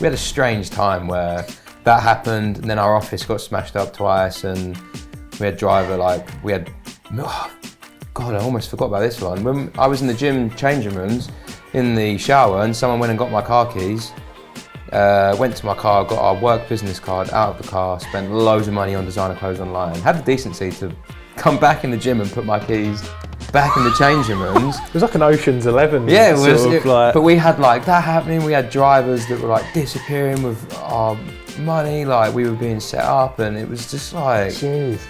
we had a strange time where that happened, and then our office got smashed up twice, and we had God, I almost forgot about this one. When I was in the gym changing rooms, in the shower, and someone went and got my car keys, went to my car, got our work business card out of the car, spent loads of money on designer clothes online, had the decency to come back in the gym and put my keys back in the changing rooms. It was like an Ocean's 11. Yeah, but we had like that happening. We had drivers that were like disappearing with our money, like we were being set up, and it was just like, jeez.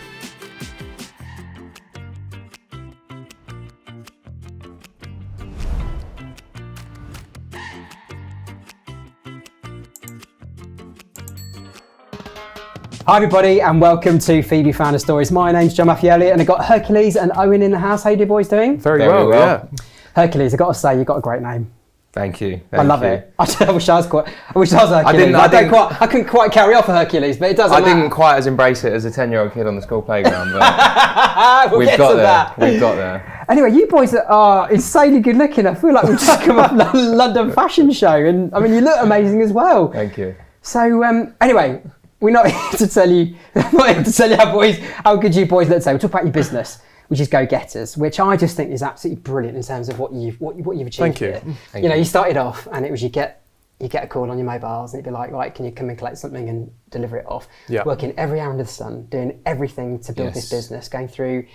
Hi everybody and welcome to FEBE Founder Stories. My name's John Matthew Elliott and I've got Hercules and Owen in the house. How you boys doing? Very well, yeah. Hercules, I've got to say, you've got a great name. Thank you. I love it. I wish I was Hercules. I couldn't quite carry off a Hercules, but it doesn't matter. I didn't quite as embrace it as a 10-year-old kid on the school playground, but we've got there. Anyway, you boys are insanely good looking. I feel like we've just come off a London fashion show, and I mean, you look amazing as well. Thank you. So anyway, we're not here to tell you, how good you boys look today. We'll talk about your business, which is GoGetters, which I just think is absolutely brilliant in terms of what you've achieved. Thank you. Here. You know, you started off and it was you get a call on your mobiles and it'd be like, right, can you come and collect something and deliver it off? Yeah. Working every hour under the sun, doing everything to build this business, going through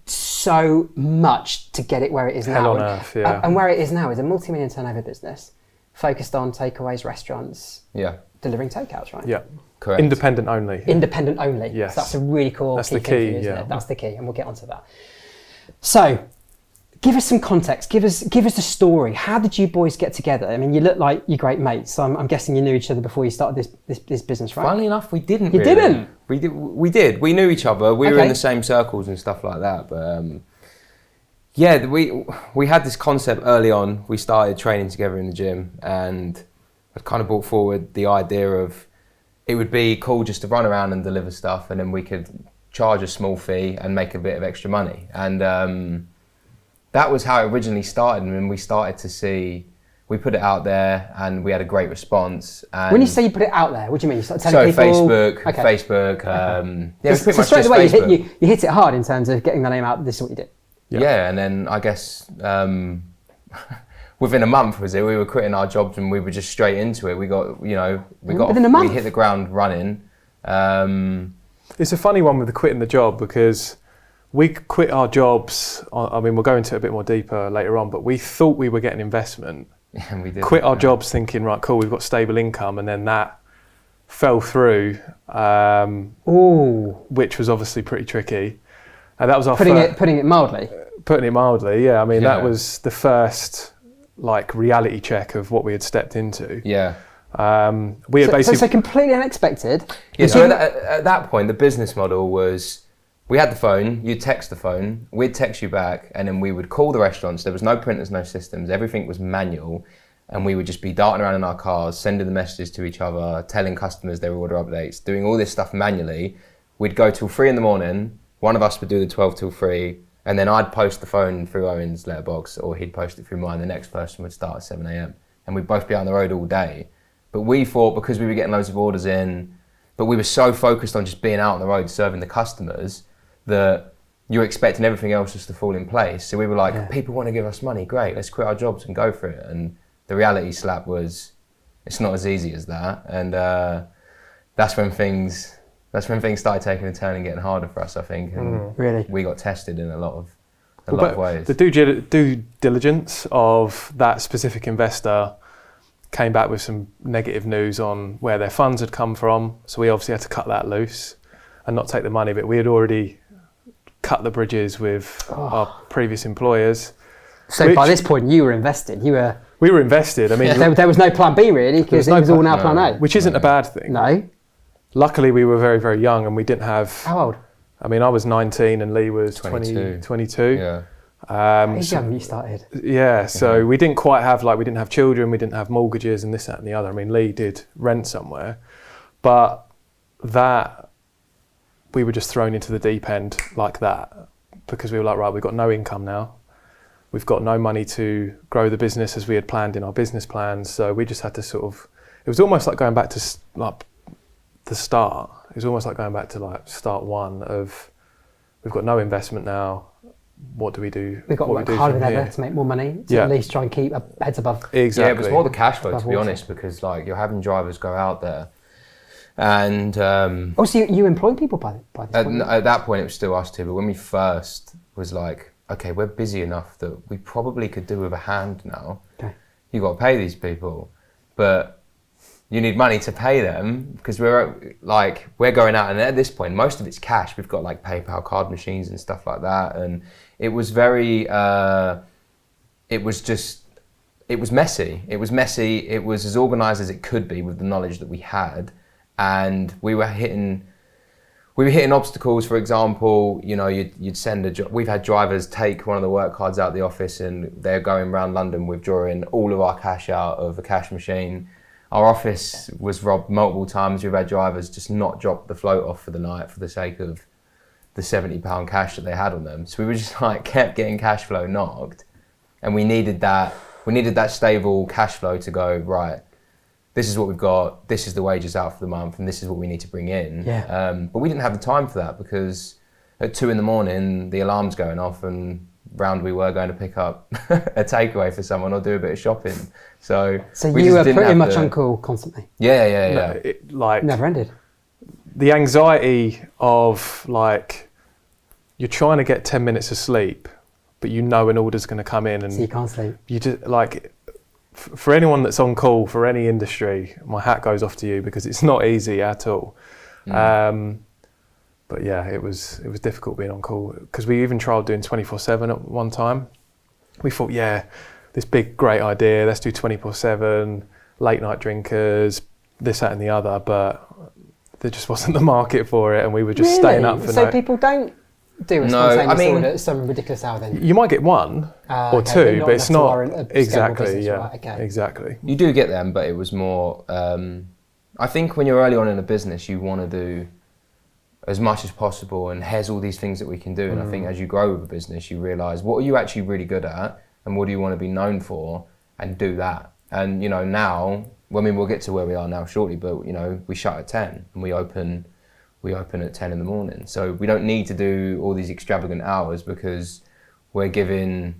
so much to get it where it is now. Hell on earth, yeah. And where it is now is a multi-million turnover business focused on takeaways, restaurants, delivering takeouts, right? Yeah. Correct. Independent only. Independent only. Yes. So that's a really cool That's key the thing for key, you, isn't yeah. it? That's the key, and we'll get onto that. So, give us some context. Give us the story. How did you boys get together? I mean, you look like you're great mates. So I'm guessing you knew each other before you started this business, right? Funnily enough, we didn't. You didn't? We did. We knew each other. We were in the same circles and stuff like that. But yeah, we had this concept early on. We started training together in the gym, and I kind of brought forward the idea of it would be cool just to run around and deliver stuff, and then we could charge a small fee and make a bit of extra money. And that was how it originally started. And when we started to see, we put it out there and we had a great response. And when you say you put it out there, what do you mean? You started telling people? Facebook. Yeah, so straight away you hit it hard in terms of getting the name out. This is what you did. Yeah, and then I guess within a month we were quitting our jobs and we were just straight into it. We hit the ground running. It's a funny one with the quitting the job because we quit our jobs. I mean, we'll go into it a bit more deeper later on, but we thought we were getting investment. And we did. Quit our jobs thinking, right, cool, we've got stable income, and then that fell through, which was obviously pretty tricky. And that was our putting it mildly. Putting it mildly, yeah. I mean, that was the first like reality check of what we had stepped into. Yeah. We had basically so completely unexpected. Yeah. So at that point, the business model was we had the phone. You'd text the phone. We'd text you back, and then we would call the restaurants. There was no printers, no systems. Everything was manual, and we would just be darting around in our cars, sending the messages to each other, telling customers their order updates, doing all this stuff manually. We'd go till 3 a.m. One of us would do the 12 till 3. And then I'd post the phone through Owen's letterbox, or he'd post it through mine. The next person would start at 7 a.m. and we'd both be on the road all day. But we thought, because we were getting loads of orders in, but we were so focused on just being out on the road serving the customers that you're expecting everything else just to fall in place. So we were like, people want to give us money, great, let's quit our jobs and go for it. And the reality slap was, it's not as easy as that. And that's when things started taking a turn and getting harder for us, I think. And really? We got tested in a lot of ways. The due diligence of that specific investor came back with some negative news on where their funds had come from. So we obviously had to cut that loose and not take the money, but we had already cut the bridges with our previous employers. So by this point, you were invested. We were invested. I mean, there was no plan B really, because it was all now plan A. Which isn't a bad thing. No. Luckily, we were very, very young and we didn't have... How old? I mean, I was 19 and Lee was 22. Yeah. How young you started? Yeah, so we didn't quite have, we didn't have children, we didn't have mortgages and this, that and the other. I mean, Lee did rent somewhere, but we were just thrown into the deep end like that because we were like, right, we've got no income now. We've got no money to grow the business as we had planned in our business plans. So we just had to it was almost like going back to like the start. It was almost like going back to like start one of, we've got no investment now. What do we do? We've got to work harder than ever to make more money, to at least try and keep our heads above. Exactly. Yeah, it was more the cash flow, to be honest, because like you're having drivers go out there, and also you employ people by this point. At that point, it was still us two. But when we first was like, okay, we're busy enough that we probably could do with a hand now. Okay. You got to pay these people, but you need money to pay them because we're going out, and at this point, most of it's cash. We've got like PayPal card machines and stuff like that, and it was very, it was messy. It was messy. It was as organised as it could be with the knowledge that we had, and we were hitting obstacles. For example, you know, you'd send we've had drivers take one of the work cards out of the office, and they're going around London withdrawing all of our cash out of a cash machine. Our office was robbed multiple times. We've had drivers just not drop the float off for the night for the sake of the £70 cash that they had on them. So we were just like kept getting cash flow knocked, and we needed that stable cash flow to go, right, this is what we've got, this is the wages out for the month, and this is what we need to bring in. Yeah. But we didn't have the time for that because at 2 a.m, the alarm's going off, and round we were going to pick up a takeaway for someone or do a bit of shopping. So you were pretty much on call constantly. Yeah. No, it, like never ended. The anxiety of like you're trying to get 10 minutes of sleep, but you know an order's going to come in, and so you can't sleep. You just like, for anyone that's on call for any industry, my hat goes off to you because it's not easy at all. But yeah, it was difficult being on call because we even tried doing 24/7 at one time. We thought, yeah, this big great idea, let's do 24/7, late night drinkers, this, that and the other, but there just wasn't the market for it, and we were just staying up for So people don't do a spontaneous order at some ridiculous hour then? You might get one or two, but it's not exactly, yeah, right, okay. Exactly. You do get them, but it was more, I think when you're early on in a business, you want to do as much as possible, and here's all these things that we can do. And I think as you grow with a business, you realise what are you actually really good at, and what do you want to be known for, and do that. And you know, now, I mean, we'll get to where we are now shortly, but you know, we shut at 10 and we open at 10 in the morning. So we don't need to do all these extravagant hours because we're giving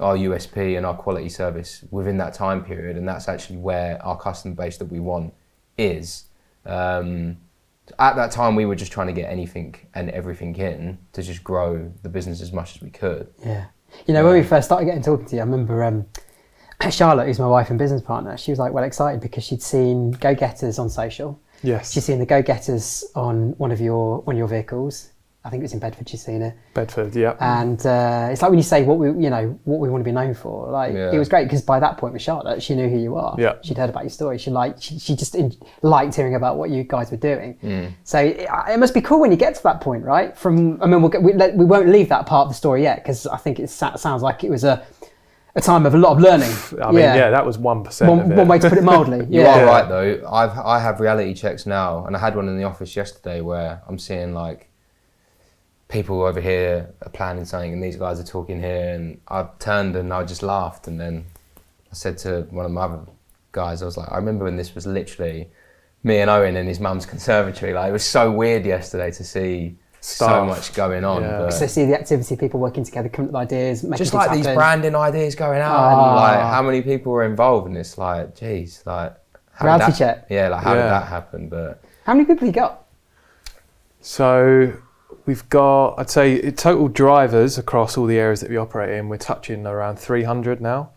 our USP and our quality service within that time period, and that's actually where our customer base that we want is. At that time, we were just trying to get anything and everything in to just grow the business as much as we could. Yeah. You know, when we first started talking to you, I remember Charlotte, who's my wife and business partner, she was like well excited because she'd seen GoGetters on social. Yes. She'd seen the GoGetters on one of your vehicles. I think it was in Bedford. She'd seen it. Bedford, yeah. And it's like when you say what we want to be known for. Like it was great because by that point with Charlotte, she knew who you are. Yeah. She'd heard about your story. She just liked hearing about what you guys were doing. So it must be cool when you get to that point, right? We won't leave that part of the story yet because I think it sounds like it was a time of a lot of learning. I mean, that was 1%. One way to put it mildly. You are right though. I have reality checks now, and I had one in the office yesterday where I'm seeing like people over here are planning something and these guys are talking here, and I turned and I just laughed, and then I said to one of my other guys, I was like, I remember when this was literally me and Owen in his mum's conservatory. Like it was so weird yesterday to see so much going on. Yeah. But to see the activity, people working together, coming up with ideas, making just like happen. These branding ideas going out, and like how many people were involved, and it's like, geez, like reality check. Yeah, like how did that happen? But how many people you got? So we've got, I'd say, total drivers across all the areas that we operate in, we're touching around 300 now.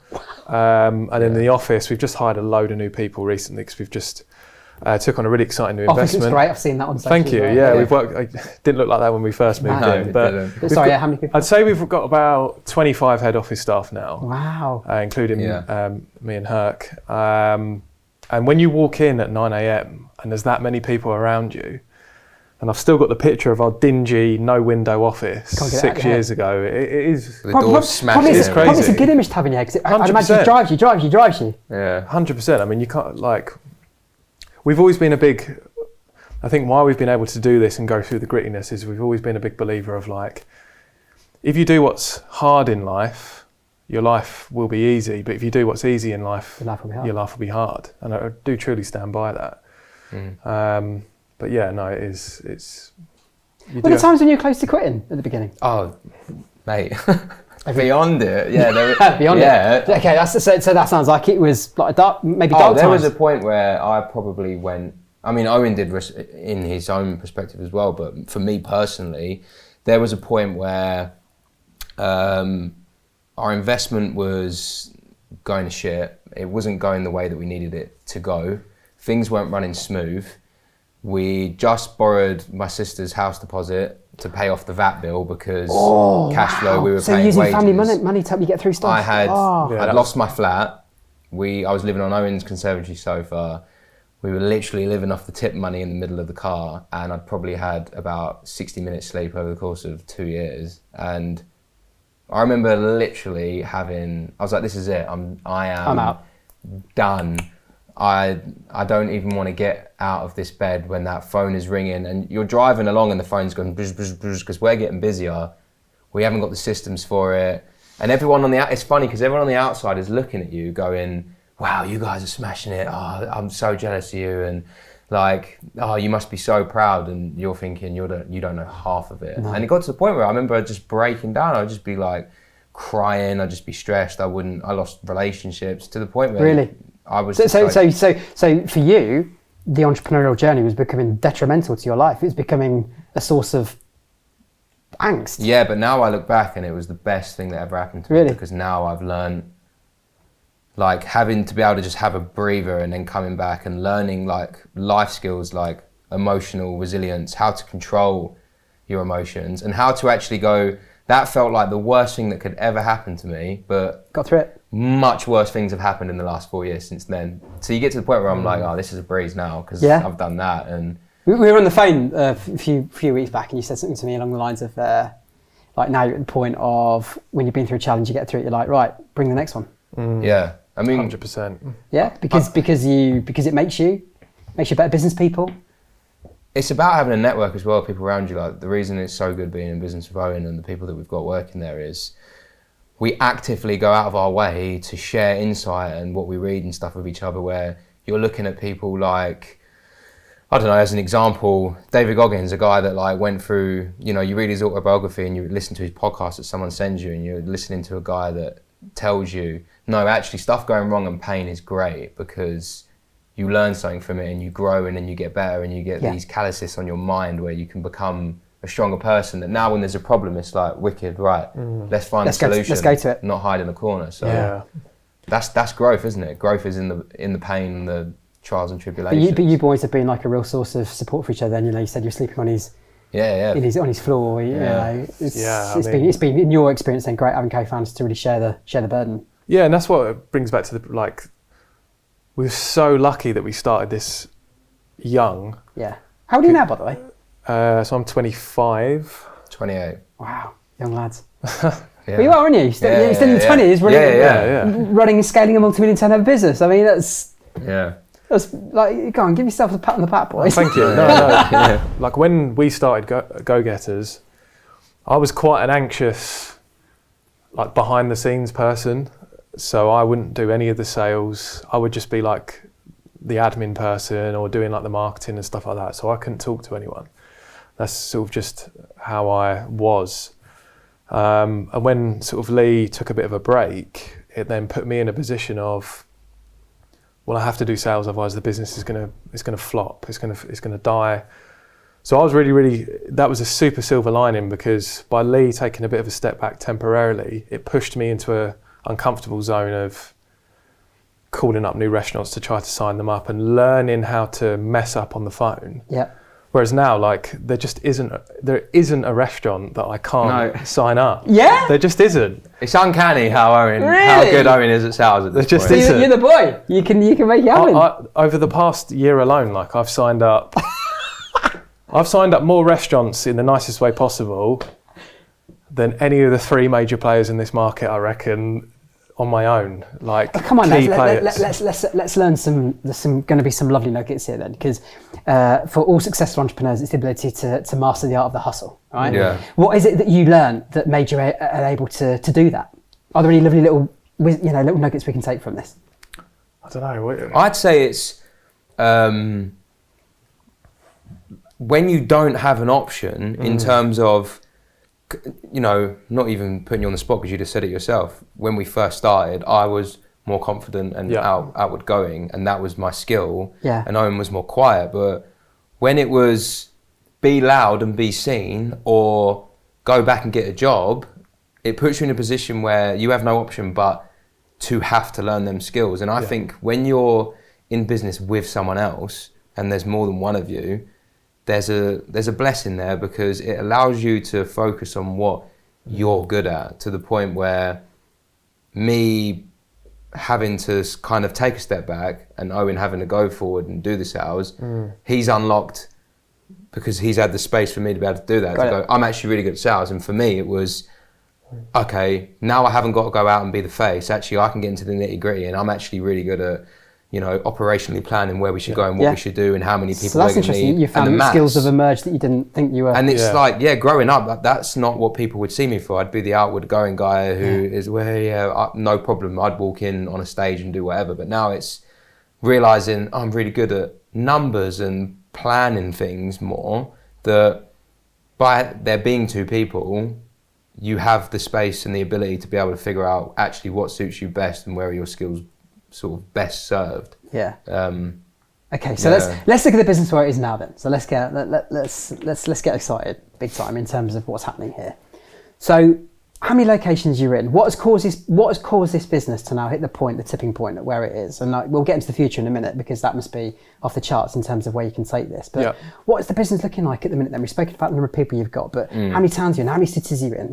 And in the office, we've just hired a load of new people recently because we've just took on a really exciting new investment. Office is great. I've seen that on social. Thank you. Yeah, we've worked. It didn't look like that when we first moved in. But sorry, how many people? I'd say we've got about 25 head office staff now. Wow. Including me and Herc. And when you walk in at 9 a.m. and there's that many people around you, and I've still got the picture of our dingy, no-window office 6 years ago. It is... The doors smashed. It's crazy. Probably it's a good image to have in your head, because I'd imagine it drives you. Yeah. 100%. I mean, you can't, like... We've always been a big... I think why we've been able to do this and go through the grittiness is we've always been a big believer of, like, if you do what's hard in life, your life will be easy. But if you do what's easy in life, Your life will be hard. And I do truly stand by that. But yeah, no, it is. Were there times when you were close to quitting at the beginning? Oh, mate. Beyond it, yeah. Beyond it. Okay, so that sounds like it was like dark there times. was a point where I probably went. I mean, Owen did in his own perspective as well, but for me personally, there was a point where our investment was going to shit. It wasn't going the way that we needed it to go. Things weren't running smooth. We just borrowed my sister's house deposit to pay off the VAT bill because cash flow, we were paying wages. So using family money to help you get through stuff? I'd lost my flat. I was living on Owen's conservatory sofa. We were literally living off the tip money in the middle of the car, and I'd probably had about 60 minutes sleep over the course of 2 years. And I remember literally I was like, this is it. I am out. Done. I don't even want to get out of this bed when that phone is ringing and you're driving along and the phone's going buzz, buzz, buzz, because we're getting busier. We haven't got the systems for it. And everyone it's funny because everyone on the outside is looking at you going, wow, you guys are smashing it. Oh, I'm so jealous of you. And like, oh, you must be so proud. And you're thinking you don't know half of it. No. And it got to the point where I remember just breaking down. I'd just be like crying. I'd just be stressed. I lost relationships to the point where really? I was so for you, the entrepreneurial journey was becoming detrimental to your life. It was becoming a source of angst. Yeah, but now I look back and it was the best thing that ever happened to me because now I've learned, like having to be able to just have a breather and then coming back and learning like life skills like emotional resilience, how to control your emotions and how to actually go. That felt like the worst thing that could ever happen to me, but got through it. Much worse things have happened in the last 4 years since then. So you get to the point where I'm like, oh, this is a breeze now because I've done that. And we were on the phone a few weeks back, and you said something to me along the lines of, like now you're at the point of when you've been through a challenge, you get through it, you're like, right, bring the next one. Yeah, I mean, 100%. Yeah, because it makes you better business people. It's about having a network as well, people around you. Like the reason it's so good being in business with Owen and the people that we've got working there is we actively go out of our way to share insight and what we read and stuff with each other, where you're looking at people like, I don't know, as an example, David Goggins, a guy that like went through, you read his autobiography and you listen to his podcast that someone sends you and you're listening to a guy that tells you, no, actually stuff going wrong and pain is great because you learn something from it and you grow and then you get better and you get these calluses on your mind where you can become a stronger person, that now when there's a problem it's like wicked, right, let's find a solution, let's go to it, not hide in the corner. So that's growth, isn't it? Growth is in the pain and the trials and tribulations. But you boys have been like a real source of support for each other. And you said you're sleeping on his on his floor. It's been in your experience then great having co-founders to really share the burden. Yeah, and that's what it brings back to we're so lucky that we started this young. Yeah. How old are you now, by the way? So I'm 25. 28. Wow, young lads. Well, you are, aren't you? You're still in your 20s, running and scaling a multi-million turnover business. I mean, that's like, go on, give yourself a pat on the back, boys. Thank you. No. Like when we started GoGetters, I was quite an anxious, like behind the scenes person. So I wouldn't do any of the sales. I would just be like the admin person or doing like the marketing and stuff like that. So I couldn't talk to anyone. That's sort of just how I was. And when sort of Lee took a bit of a break, it then put me in a position of, well, I have to do sales, otherwise the business is gonna flop. It's gonna die. So I was really, that was a super silver lining, because by Lee taking a bit of a step back temporarily, it pushed me into a uncomfortable zone of calling up new restaurants to try to sign them up and learning how to mess up on the phone. Yeah. Whereas now, like, there isn't a restaurant that I can't sign up. Yeah? There just isn't. It's uncanny how Really? good Owen is at sales at this There just point. isn't. You're the boy. You can make it happen. Over the past year alone, like, I've signed up more restaurants in the nicest way possible than any of the three major players in this market, I reckon, on my own. Like, come on, key let's learn some. There's going to be some lovely nuggets here then, because for all successful entrepreneurs, it's the ability to master the art of the hustle, right? Yeah. What is it that you learned that made you able to do that? Are there any lovely little little nuggets we can take from this? I don't know. I'd say it's when you don't have an option in terms of, not even putting you on the spot because you just said it yourself. When we first started, I was more confident and outward going, and that was my skill. Yeah. And Owen was more quiet. But when it was be loud and be seen, or go back and get a job, it puts you in a position where you have no option but to have to learn them skills. And I think when you're in business with someone else and there's more than one of you, there's a blessing there, because it allows you to focus on what you're good at, to the point where me having to kind of take a step back and Owen having to go forward and do the sales, he's unlocked because he's had the space for me to be able to do that. I'm actually really good at sales. And for me, it was, okay, now I haven't got to go out and be the face. Actually, I can get into the nitty gritty, and I'm actually really good at, operationally planning where we should go and what we should do and how many people we're going to need. So that's interesting. You found that skills have emerged that you didn't think you were. And it's growing up, that's not what people would see me for. I'd be the outward going guy who is, no problem. I'd walk in on a stage and do whatever. But now it's realizing I'm really good at numbers and planning things more, that by there being two people, you have the space and the ability to be able to figure out actually what suits you best and where are your skills sort of best served. Yeah. Okay, so let's look at the business where it is now then. So let's get excited big time in terms of what's happening here. So how many locations you're in? What has caused this business to now hit the tipping point at where it is? And we'll get into the future in a minute, because that must be off the charts in terms of where you can take this. But what is the business looking like at the minute then? We've spoken about the number of people you've got, but how many towns are you in? How many cities are you in?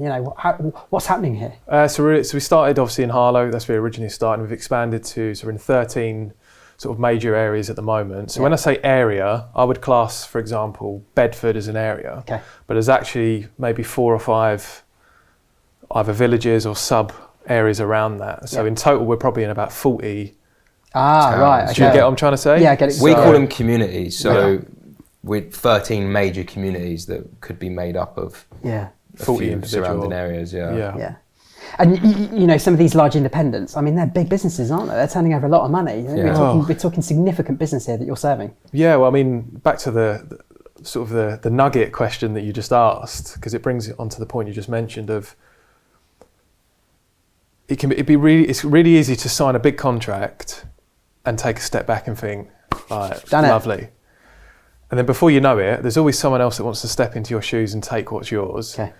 What's happening here? So we started obviously in Harlow. That's where we originally started. We've expanded so we're in 13 sort of major areas at the moment. So when I say area, I would class, for example, Bedford as an area. Okay. But there's actually maybe 4 or 5 either villages or sub areas around that. So in total, we're probably in about 40 towns. Right. Okay. Do you get what I'm trying to say? Yeah, I get it. We call them communities. So with 13 major communities that could be made up of 40 surrounding areas. Yeah. And some of these large independents, I mean, they're big businesses, aren't they? They're turning over a lot of money. We're talking significant business here that you're serving. Yeah, well, I mean, back to the sort of the nugget question that you just asked, because it brings it onto the point you just mentioned of, it's really easy to sign a big contract and take a step back and think, lovely. And then before you know it, there's always someone else that wants to step into your shoes and take what's yours. Okay.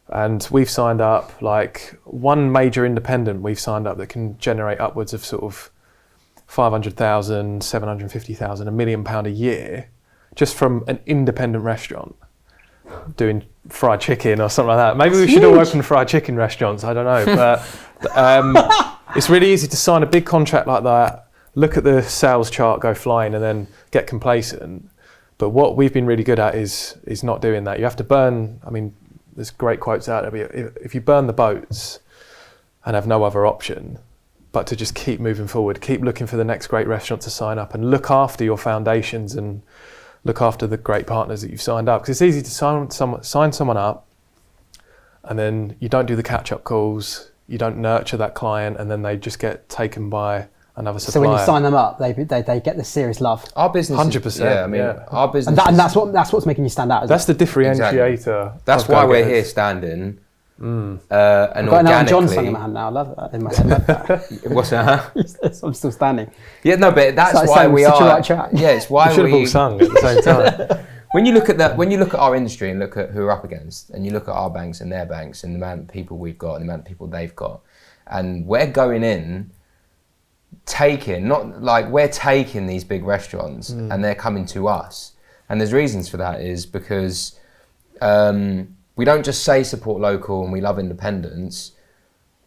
And we've signed up, like, one major independent we've signed up that can generate upwards of sort of 500,000, 750,000, £1 million a year, just from an independent restaurant doing fried chicken or something like that. Maybe we should all open fried chicken restaurants, I don't know. But it's really easy to sign a big contract like that, look at the sales chart go flying, and then get complacent. But what we've been really good at is not doing that. You have to burn, I mean, there's great quotes out there, but if you burn the boats and have no other option but to just keep moving forward, keep looking for the next great restaurant to sign up, and look after your foundations and look after the great partners that you've signed up. Because it's easy to sign someone up and then you don't do the catch-up calls, you don't nurture that client, and then they just get taken by another supplier. So when you sign them up, they get the serious love. Our business 100%. Our business and that's what's making you stand out. That's the differentiator. Exactly. That's why we're here standing. And I've got an John song in my hand now. I love that in my head. What's that? I'm still standing. Yeah, no, but that's why we are. Right track. Yeah, it's why we should have all sung at the same time. When you look at our industry and look at who we're up against, and you look at our banks and their banks and the amount of people we've got and the amount of people they've got, and we're going in, we're taking these big restaurants and they're coming to us. And there's reasons for that, is because we don't just say support local and we love independence.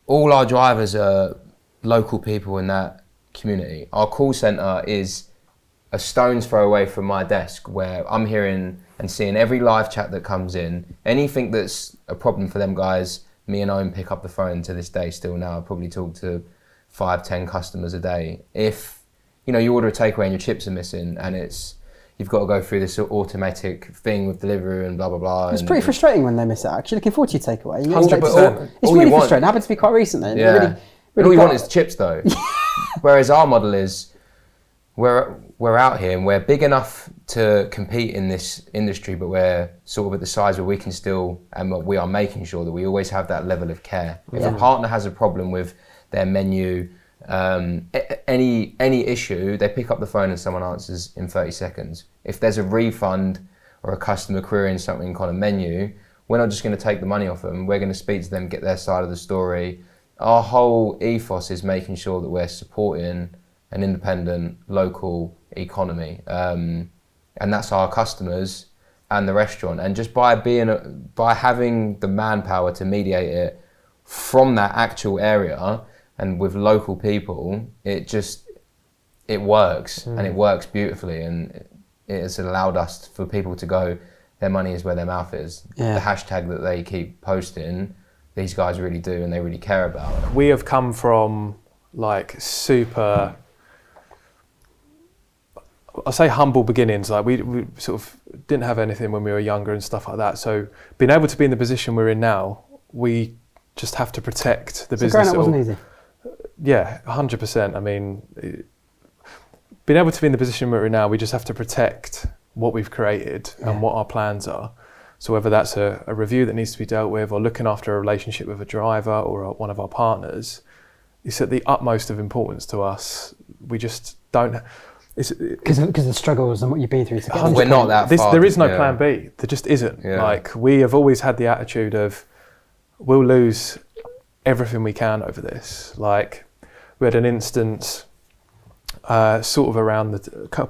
All our drivers are local people in that community. Our call centre is a stone's throw away from my desk, where I'm hearing and seeing every live chat that comes in. Anything that's a problem for them guys, me and Owen pick up the phone to this day still now. I probably talk to 5-10 customers a day. If you order a takeaway and your chips are missing, and it's you've got to go through this automatic thing with delivery and blah blah blah. It's pretty frustrating when they miss out. Actually, looking forward to your takeaway. 100%. It's really frustrating. It happened to me quite recently. Yeah. Really, all you want is the chips though. Whereas our model is, we're out here and we're big enough to compete in this industry, but we're sort of at the size where we can still, and we are making sure that we always have that level of care. If a partner has a problem with their menu, any issue, they pick up the phone and someone answers in 30 seconds. If there's a refund or a customer querying something on a menu, we're not just going to take the money off them. We're going to speak to them, get their side of the story. Our whole ethos is making sure that we're supporting an independent local economy, and that's our customers and the restaurant. And just by having the manpower to mediate it from that actual area and with local people, it works and it works beautifully, and it has allowed us for people to go, their money is where their mouth is. Yeah. The hashtag that they keep posting, these guys really do and they really care about. We have come from like super, I say humble beginnings. Like we sort of didn't have anything when we were younger and stuff like that. So being able to be in the position we're in now, we just have to protect the business. Growing up wasn't easy. Yeah, 100%. I mean, being able to be in the position we're in now, we just have to protect what we've created and what our plans are. So whether that's a review that needs to be dealt with, or looking after a relationship with a driver or one of our partners, it's at the utmost of importance to us. We just don't. Because of the struggles and what you've been through. We're not that far. There is no plan B. There just isn't. Yeah. Like, we have always had the attitude of, we'll lose everything we can over this. Like, we had an instance sort of around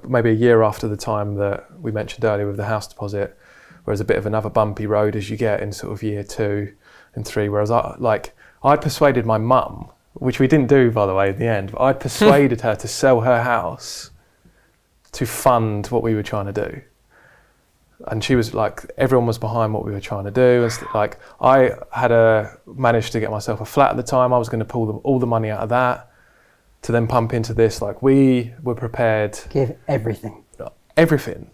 maybe a year after the time that we mentioned earlier with the house deposit, where it's a bit of another bumpy road as you get in sort of year 2 and 3. Whereas I'd persuaded my mum, which we didn't do, by the way, in the end, but I'd persuaded her to sell her house to fund what we were trying to do. And she was like, everyone was behind what we were trying to do. And like, I had managed to get myself a flat at the time. I was going to pull all the money out of that to then pump into this. Like, we were prepared. Give everything. Everything.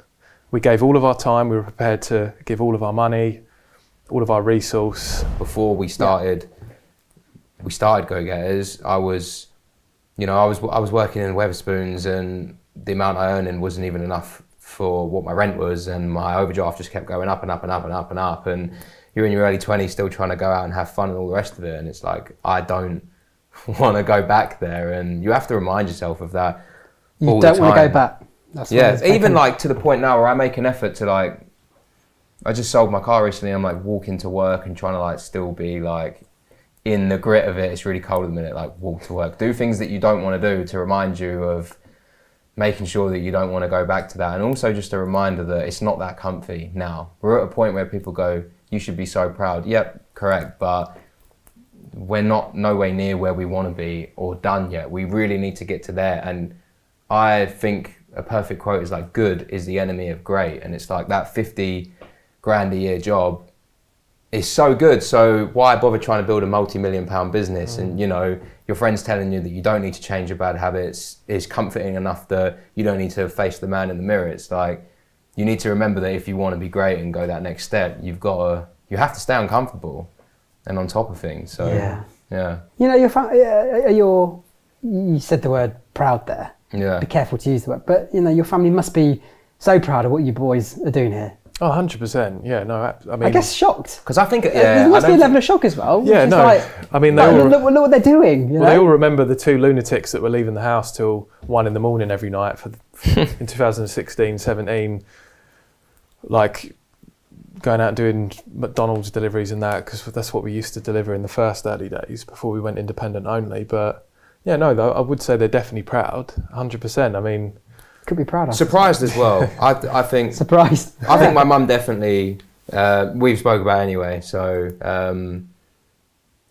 We gave all of our time. We were prepared to give all of our money, all of our resource. Before we started, GoGetters, I was working in Wetherspoons, and the amount I earned wasn't even enough for what my rent was, and my overdraft just kept going up and up and up and up and up. And you're in your early 20s still trying to go out and have fun and all the rest of it. And it's like, I don't want to go back there. And you have to remind yourself of that. You don't want to go back. That's even like to the point now where I make an effort to like, I just sold my car recently. I'm like walking to work and trying to like still be like in the grit of it. It's really cold at the minute, like walk to work. Do things that you don't want to do to remind you of making sure that you don't want to go back to that. And also just a reminder that it's not that comfy now. We're at a point where people go, you should be so proud. Yep, correct, but we're not no way near where we want to be or done yet. We really need to get to there. And I think a perfect quote is like, good is the enemy of great. And it's like that 50 grand a year job is so good. So why bother trying to build a multi-million-pound business? And you know, your friends telling you that you don't need to change your bad habits is comforting enough that you don't need to face the man in the mirror. It's like, you need to remember that if you want to be great and go that next step, you have to stay uncomfortable and on top of things. So yeah. You know, you said the word proud there. Yeah. Be careful to use the word, but you know, your family must be so proud of what you boys are doing here. Oh, 100%. Yeah, no, I mean, I guess shocked. Because I think there must be a level of shock as well. Yeah, no. Like, I mean, look what they're doing. You know? They all remember the 2 lunatics that were leaving the house till 1 a.m. every night in 2016, 17, like going out and doing McDonald's deliveries and that, because that's what we used to deliver in the first early days before we went independent only. But yeah, no, though, I would say they're definitely proud, 100%. I mean, could be proud of. Surprised as well. I think. Surprised. I think my mum definitely. We've spoke about it anyway. So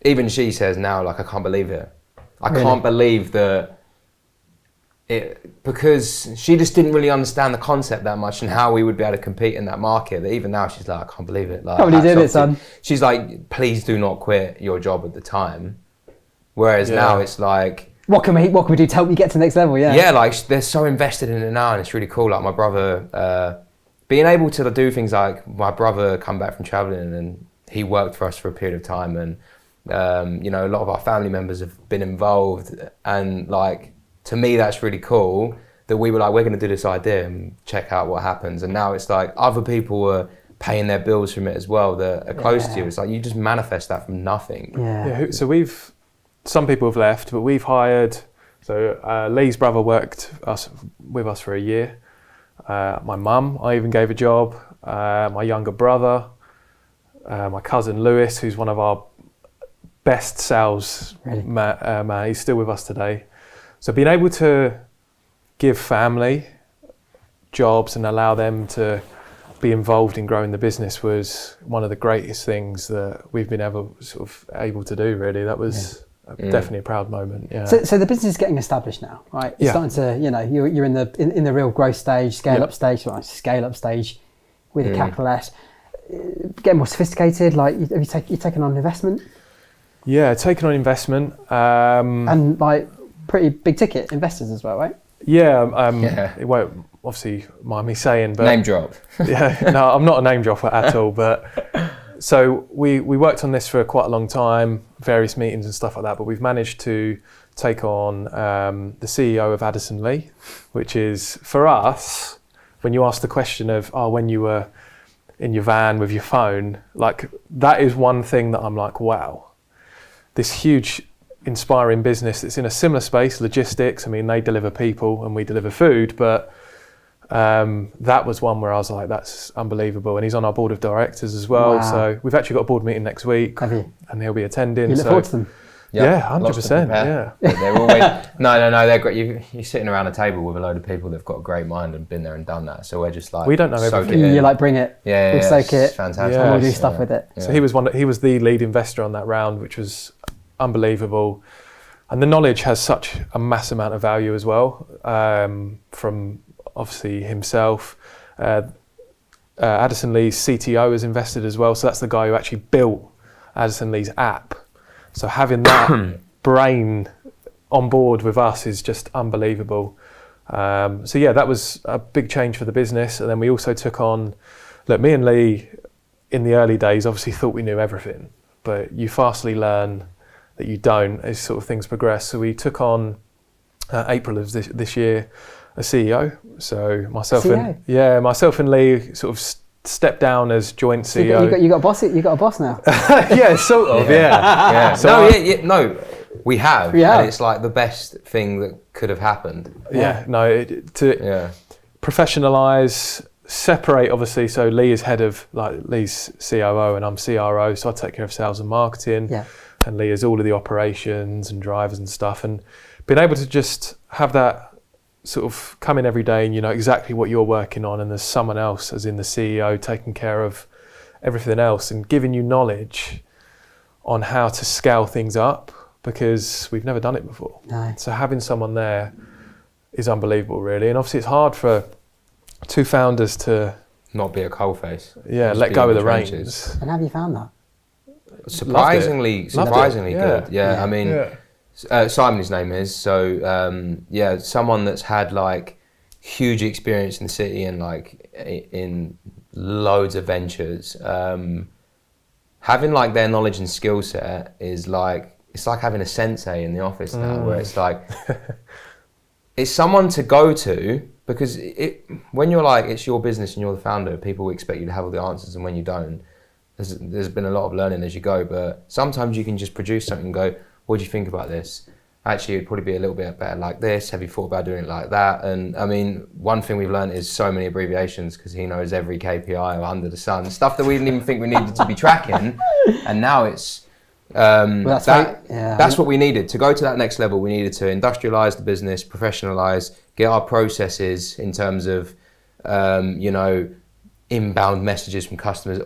even she says now, like, I can't believe it. I can't believe that it, because she just didn't really understand the concept that much and how we would be able to compete in that market. That even now she's like, I can't believe it. Like, probably did it, son. She's like, please do not quit your job at the time. Whereas now it's like, what can we do to help you get to the next level? Yeah. Yeah, like they're so invested in it now, and it's really cool. Like my brother, being able to do things like my brother come back from traveling and he worked for us for a period of time, and you know, a lot of our family members have been involved, and like to me that's really cool that we were like, we're going to do this idea and check out what happens. And now it's like other people were paying their bills from it as well that are close to you. It's like you just manifest that from nothing. Yeah. So some people have left, but we've hired. So Lee's brother worked with us for a year. My mum, I even gave a job. My younger brother, my cousin Lewis, who's one of our best sales man. He's still with us today. So being able to give family jobs and allow them to be involved in growing the business was one of the greatest things that we've been able to do. Really, that was definitely a proud moment. Yeah. So the business is getting established now, right? It's starting to, you know, you're in the real growth stage, scale up stage with a capital S. Getting more sophisticated. Like, have you taken on investment? Yeah, taken on investment and like pretty big ticket investors as well, right? Yeah. It won't obviously mind me saying, but Name drop. Yeah, no, I'm not a name dropper at all. But so we worked on this for quite a long time, various meetings and stuff like that. But we've managed to take on the CEO of Addison Lee, which is for us. When you ask the question of when you were in your van with your phone, like that is one thing that I'm like, wow, this huge inspiring business that's in a similar space, logistics. I mean, they deliver people and we deliver food, but that was one where I was like, that's unbelievable. And he's on our board of directors as well. Wow. So we've actually got a board meeting next week. Have you? And he'll be attending. You look forward to them? Yeah, 100%. Yeah. They're always no. They're great. You're sitting around a table with a load of people that've got a great mind and been there and done that. So we're just like, we don't know everything. You're like, bring it. Yeah, we'll soak it. Fantastic. And we'll do stuff with it. So he was the lead investor on that round, which was unbelievable. And the knowledge has such a mass amount of value as well, from obviously himself. Addison Lee's CTO has invested as well, so that's the guy who actually built Addison Lee's app. So having that brain on board with us is just unbelievable. So yeah, that was a big change for the business. And then we also took on, me and Lee in the early days obviously thought we knew everything, but you fastly learn that you don't as sort of things progress. So we took on April of this year a CEO. So myself and Lee sort of stepped down as joint CEO. You got a boss now. Yeah, sort of. Yeah. So we have. Yeah. And it's like the best thing that could have happened. Yeah. Professionalize, separate. Obviously, so Lee is Lee's COO and I'm CRO. So I take care of sales and marketing. Yeah. And Lee is all of the operations and drivers and stuff. And being able to just have that sort of come in every day and you know exactly what you're working on, and there's someone else, as in the CEO, taking care of everything else and giving you knowledge on how to scale things up, because we've never done it before. No. So having someone there is unbelievable, really. And obviously it's hard for two founders to not be a coalface. Yeah, let go of the reins. And have you found that? Surprisingly good. Yeah. I mean. Yeah. Simon, his name is. So someone that's had like huge experience in the city and like in loads of ventures. Having like their knowledge and skill set is like, it's like having a sensei in the office now, where it's like it's someone to go to, because when you're like, it's your business and you're the founder, people expect you to have all the answers, and when you don't, there's been a lot of learning as you go. But sometimes you can just produce something and go, what do you think about this? Actually, it'd probably be a little bit better like this. Have you thought about doing it like that? And I mean, one thing we've learned is so many abbreviations, because he knows every KPI under the sun, stuff that we didn't even think we needed to be tracking. And now it's, that's what we needed. To go to that next level, we needed to industrialize the business, professionalize, get our processes in terms of, inbound messages from customers,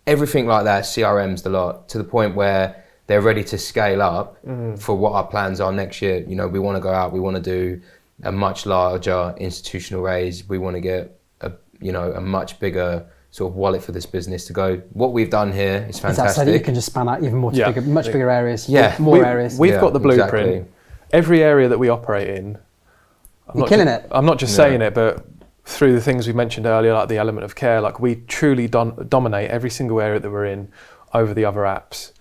everything like that, CRM's the lot, to the point where they're ready to scale up for what our plans are next year. You know, we want to go out, we want to do a much larger institutional raise. We want to get a much bigger sort of wallet for this business to go. What we've done here is fantastic. Is that so that you can just span out even more to much bigger areas? Yeah, more areas. We've got the blueprint. Exactly. every area that we operate in, You're killing it. I'm not just saying it, but through the things we mentioned earlier, like the element of care, like we truly dominate every single area that we're in over the other apps.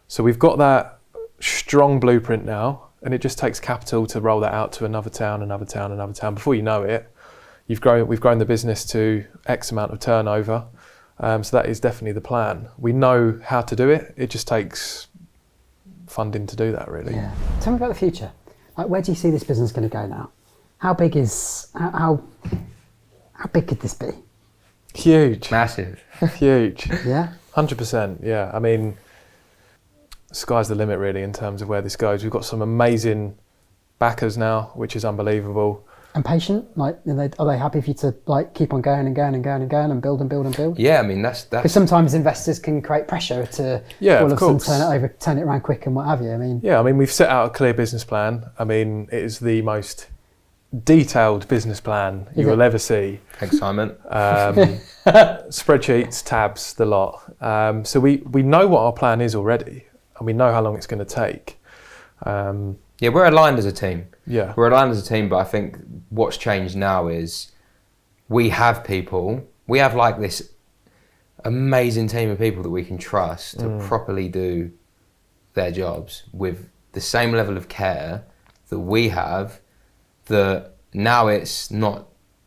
So we've got that strong blueprint now, and it just takes capital to roll that out to another town, another town, another town. Before you know it, we've grown the business to X amount of turnover. So that is definitely the plan. We know how to do it. It just takes funding to do that, really. Yeah. Tell me about the future. Like, where do you see this business going to go now? How big could this be? Huge. Massive. Huge. Yeah. 100%. Yeah. I mean, sky's the limit, really, in terms of where this goes. We've got some amazing backers now, which is unbelievable. And patient? Like, are they happy for you to like keep on going and going and going and going and build and build and build? Yeah, I mean that's because sometimes investors can create pressure to all of a sudden turn it around quick and what have you. I mean, we've set out a clear business plan. I mean, it is the most detailed business plan you will ever see. Excitement. Spreadsheets, tabs, the lot. So we know what our plan is already, and we know how long it's going to take. Yeah, we're aligned as a team. Yeah, we're aligned as a team, but I think what's changed now is we have like this amazing team of people that we can trust to properly do their jobs with the same level of care that we have, that now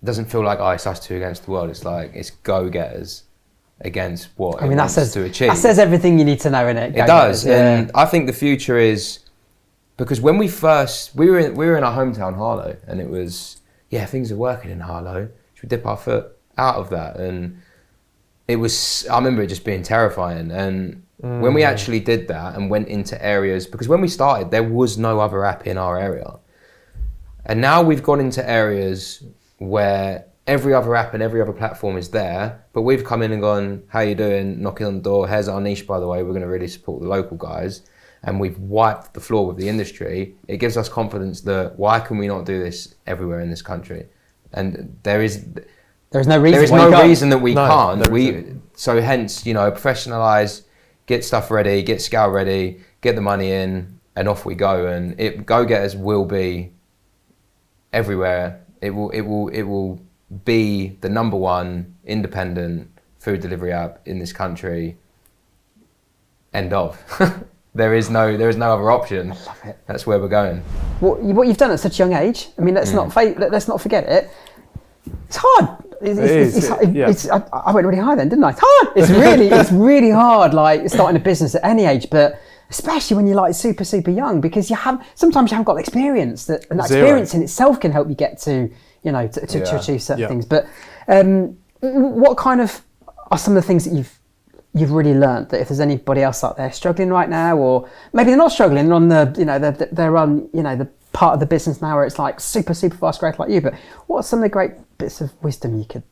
doesn't feel like, it's us two against the world. It's like, it's go-getters against what it wants to achieve. That says everything you need to know, innit? It does, and I think the future is, because when we were in our hometown Harlow, and it was, things are working in Harlow. Should we dip our foot out of that? And I remember it just being terrifying. And when we actually did that and went into areas, because when we started, there was no other app in our area. And now we've gone into areas where every other app and every other platform is there, but we've come in and gone, how you doing? Knocking on the door. Here's our niche, by the way. We're going to really support the local guys. And we've wiped the floor with the industry. It gives us confidence that why can we not do this everywhere in this country? And there's no reason that we can't. So hence, professionalize, get stuff ready, get scale ready, get the money in, and off we go. And Go-Getters will be everywhere. It will be the number one independent food delivery app in this country. End of. There is no other option. I love it. That's where we're going. What you've done at such a young age. I mean, let's not forget it. It's hard. I went really high then, didn't I? It's hard. It's really hard. Like starting a business at any age, but especially when you're like super young, because sometimes you haven't got the experience and that experience in itself can help you get to to achieve certain things. But what kind of are some of the things that you've really learned, that if there's anybody else out there struggling right now, or maybe they're not struggling, they're on they're on the part of the business now where it's like super fast growth like you, but what are some of the great bits of wisdom you could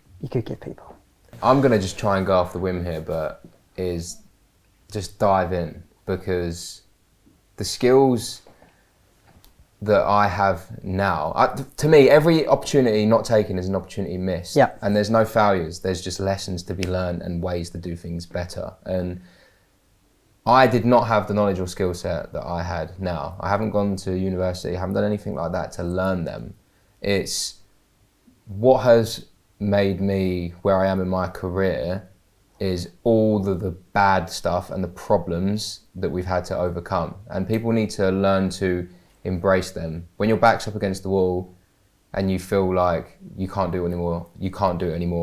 give people? I'm gonna just try and go off the whim here, but is just dive in, because the skills that I have now, to me, every opportunity not taken is an opportunity missed. Yeah. And there's no failures. There's just lessons to be learned and ways to do things better. And I did not have the knowledge or skill set that I had now. I haven't gone to university. I haven't done anything like that to learn them. It's what has made me where I am in my career is all the bad stuff and the problems that we've had to overcome. And people need to learn to embrace them. When your back's up against the wall and you feel like you can't do it anymore,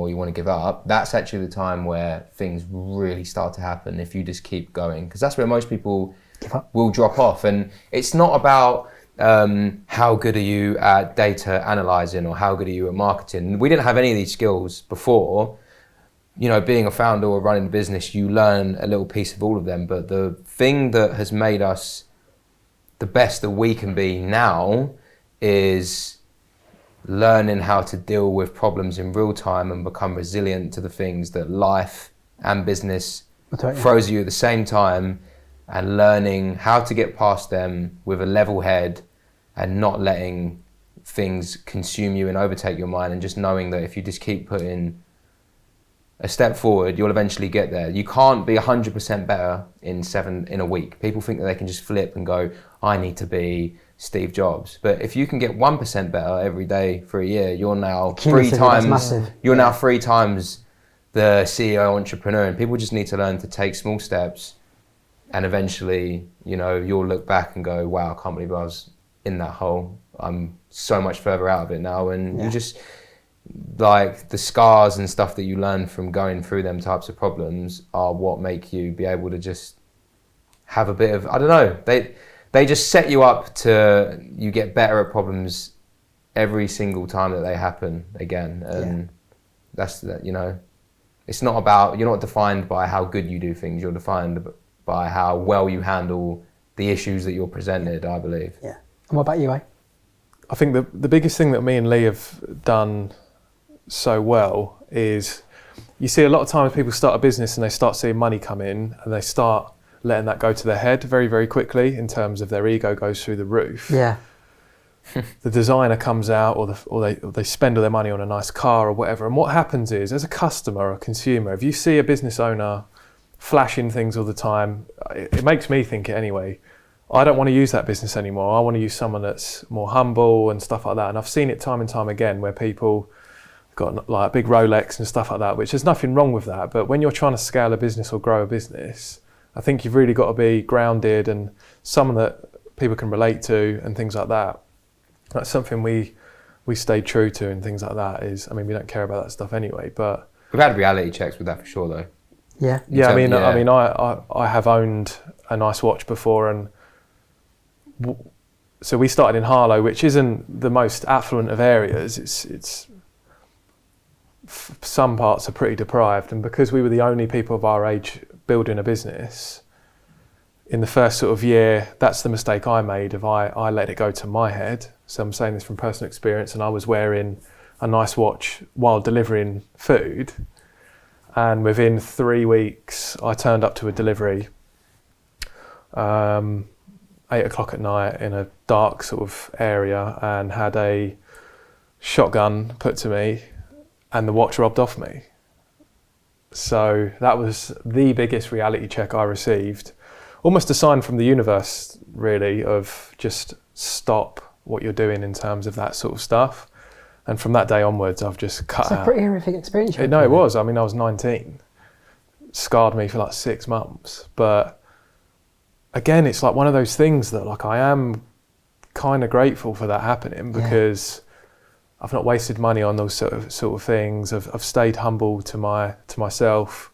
you want to give up, that's actually the time where things really start to happen if you just keep going, because that's where most people will drop off. And it's not about how good are you at data analyzing or how good are you at marketing. We didn't have any of these skills before. Being a founder or running a business, you learn a little piece of all of them, but the thing that has made us the best that we can be now is learning how to deal with problems in real time and become resilient to the things that life and business throws you at the same time, and learning how to get past them with a level head and not letting things consume you and overtake your mind, and just knowing that if you just keep putting a step forward, you'll eventually get there. You can't be 100% better in a week. People think that they can just flip and go, I need to be Steve Jobs. But if you can get 1% better every day for a year, you're now Cumulatively, that's massive. now 3 times the CEO entrepreneur, and people just need to learn to take small steps, and eventually, you know, you'll look back and go, wow, I can't believe I was in that hole. I'm so much further out of it now. And you just, like, the scars and stuff that you learn from going through them types of problems are what make you be able to just have a bit of, I don't know, they just set you up to, you get better at problems every single time that they happen again. And that's, you know, it's not about, you're not defined by how good you do things, you're defined by how well you handle the issues that you're presented, I believe. Yeah. And what about you, eh? I think the biggest thing that me and Lee have done so well is, you see a lot of times people start a business and they start seeing money come in and they start letting that go to their head very, very quickly, in terms of their ego goes through the roof. Yeah. The designer comes out, or they spend all their money on a nice car or whatever. And what happens is, as a customer or a consumer, if you see a business owner flashing things all the time, it makes me think it anyway. I don't want to use that business anymore. I want to use someone that's more humble and stuff like that. And I've seen it time and time again where people got like a big Rolex and stuff like that, which there's nothing wrong with that. But when you're trying to scale a business or grow a business, I think you've really got to be grounded and someone that people can relate to and things like that. That's something we stay true to, and things like that is, I mean, we don't care about that stuff anyway, but We've had reality checks with that for sure, though. Yeah. Yeah, I mean, I have owned a nice watch before, and so we started in Harlow, which isn't the most affluent of areas. It's some parts are pretty deprived, and because we were the only people of our age building a business, in the first sort of year, that's the mistake I made. I let it go to my head. So I'm saying this from personal experience, and I was wearing a nice watch while delivering food. And within 3 weeks, I turned up to a delivery, 8 o'clock at night in a dark sort of area, and had a shotgun put to me and the watch robbed off me. So that was the biggest reality check I received. Almost a sign from the universe, really, of just stop what you're doing in terms of that sort of stuff. And from that day onwards, I've just cut out. It's a pretty horrific experience. No, it was. I mean, I was 19. Scarred me for like 6 months. But again, it's like one of those things that, like, I am kind of grateful for that happening, because I've not wasted money on those sort of things. I've stayed humble to myself,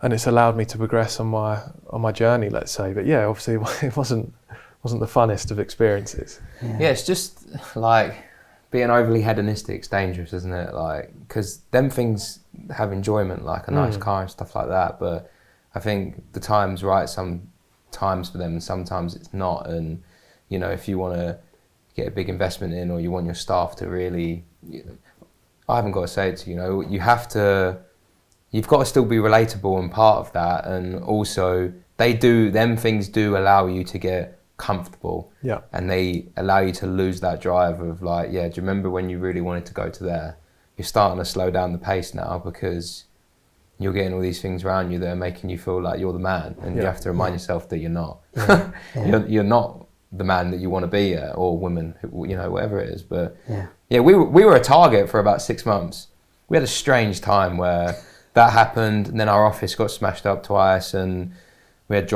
and it's allowed me to progress on my journey, let's say. But yeah, obviously it wasn't the funnest of experiences. Yeah, it's just like being overly hedonistic is dangerous, isn't it? Like, because them things have enjoyment, like a nice car and stuff like that. But I think the time's right sometimes for them, and sometimes it's not. And you know, if you want to get a big investment in, or you want your staff to really, I haven't got to say it to you, know, you've got to still be relatable and part of that. And also them things do allow you to get comfortable, and they allow you to lose that drive of like, do you remember when you really wanted to go to there? You're starting to slow down the pace now, because you're getting all these things around you that are making you feel like you're the man, and you have to remind yourself that you're not. You're not the man that you want to be, or woman, you know, whatever it is. But we were a target for about 6 months. We had a strange time where that happened, and then our office got smashed up twice, and we had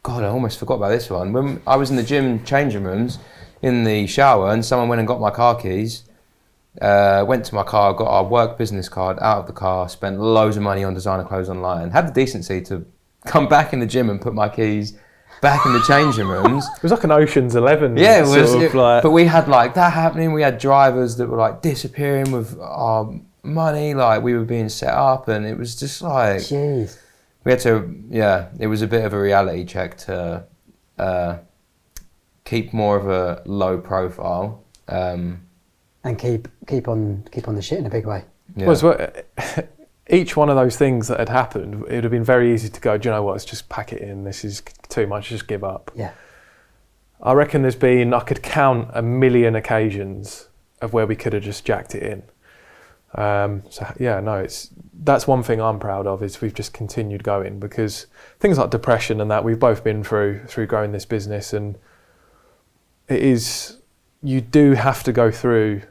God, I almost forgot about this one. When I was in the gym changing rooms in the shower, and someone went and got my car keys, went to my car, got our work business card out of the car, spent loads of money on designer clothes online, had the decency to come back in the gym and put my keys back in the changing rooms. It was like an Ocean's 11. Yeah, but we had like that happening. We had drivers that were like disappearing with our money, like we were being set up, and it was just like... Jeez. We had to, it was a bit of a reality check to keep more of a low profile. And keep on the shit in a big way. Yeah. Well, each one of those things that had happened, it would have been very easy to go, do you know what, let's just pack it in, this is too much, just give up. Yeah. I reckon I could count 1 million occasions of where we could have just jacked it in. So yeah, no, that's one thing I'm proud of, is we've just continued going, because things like depression and that we've both been through growing this business, and you do have to go through,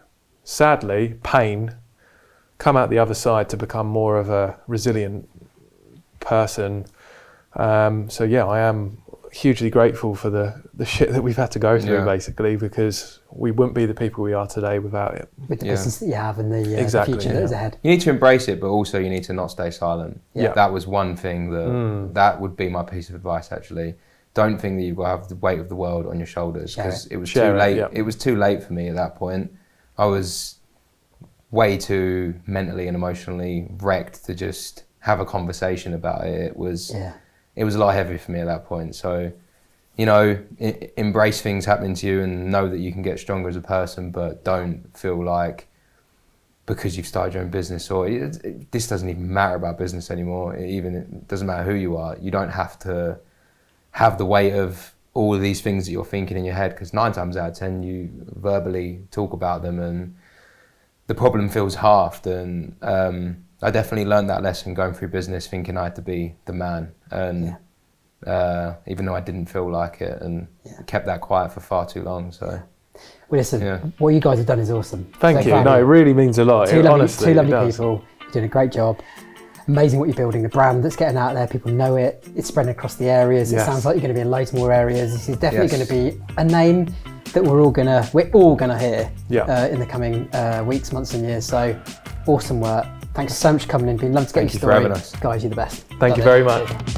sadly, pain, come out the other side to become more of a resilient person. So yeah, I am hugely grateful for the shit that we've had to go through, basically, because we wouldn't be the people we are today without it. With the business that you have and the future that is ahead. You need to embrace it, but also you need to not stay silent. Yeah. That was one thing that would be my piece of advice, actually. Don't think that you've got to have the weight of the world on your shoulders, because it was too late. It was too late for me at that point. I was way too mentally and emotionally wrecked to just have a conversation about it. It was a lot heavier for me at that point. So, you know, embrace things happening to you and know that you can get stronger as a person, but don't feel like because you've started your own business, or this doesn't even matter about business anymore. It doesn't matter who you are. You don't have to have the weight of all of these things that you're thinking in your head, because 9 times out of 10 you verbally talk about them and the problem feels halved. And I definitely learned that lesson going through business, thinking I had to be the man, and even though I didn't feel like it, and kept that quiet for far too long. So, well, listen, what you guys have done is awesome. Thank you. No, it really means a lot. Two lovely people. You're doing a great job. Amazing what you're building. The brand that's getting out there, people know it. It's spreading across the areas. It sounds like you're going to be in loads more areas. This is definitely going to be a name that we're all gonna hear in the coming weeks, months, and years. So, awesome work. Thanks so much for coming in. Been lovely to get your story. Thank you for having us. Guys, you're the best. Thank you very much.